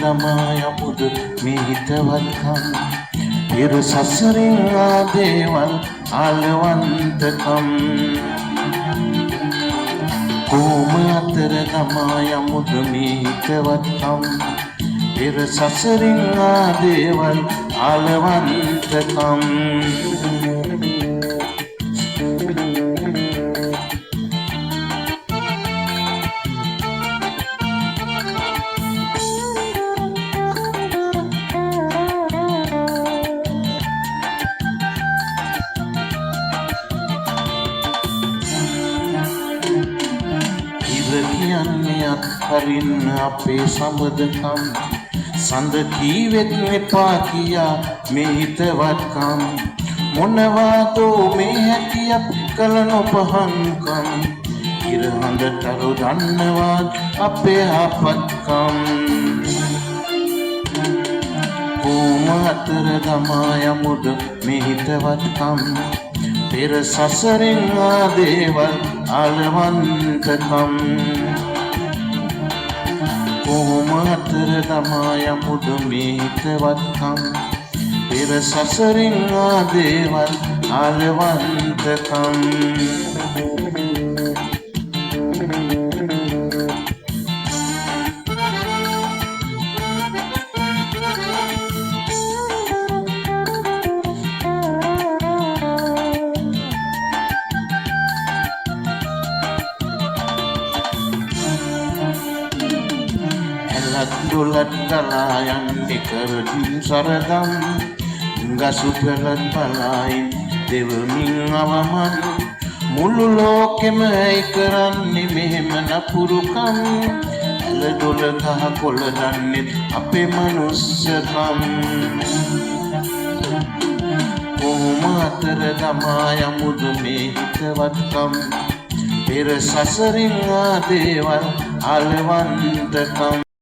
දමා යමුද මේ හිතවත්කම් පෙර සසරින් ආදේවල් ආලවන්තකම් කොහොම අතර දමා යමුද මේ හිතවත්කම් පෙර සසරින් ආදේවල් ආලවන්තකම් කියන්නේ අත්හරින්න අපේ සම්බදකම් සඳ කීවෙත් එපා කියා මේ හිතවත්කම් මොනවාදෝ මේ හැකියක් කළ නොපහන්කම් ඉරහඳටරු දන්නවා අපේ ආපත්කම් කොහොම අතර දමා යමුද මේ හිතවත්කම් පෙර සසරින් ආදේවල් ආලවන්තකම් කොහොම අතර දමා යමුද මේ හිතවත්කම් පෙර සසරින් ආදේවල් ආලවන්තකම් දුලත් ගලා යන්නේ කරටින් සරදම් ගසු පෙළත් බලයි දෙවමින් අවමන් මුළු ලෝකෙම ඇයි කරන්නේ මෙහෙම නපුරුකම් ඇල දොල ගහ කොළ දන්නේ අපේ මනුස්සකම් කොහොම අතර දමා යමුද මේ හිතවත්කම් පෙර සසරින් ආදේවල් ආලවන්තකම්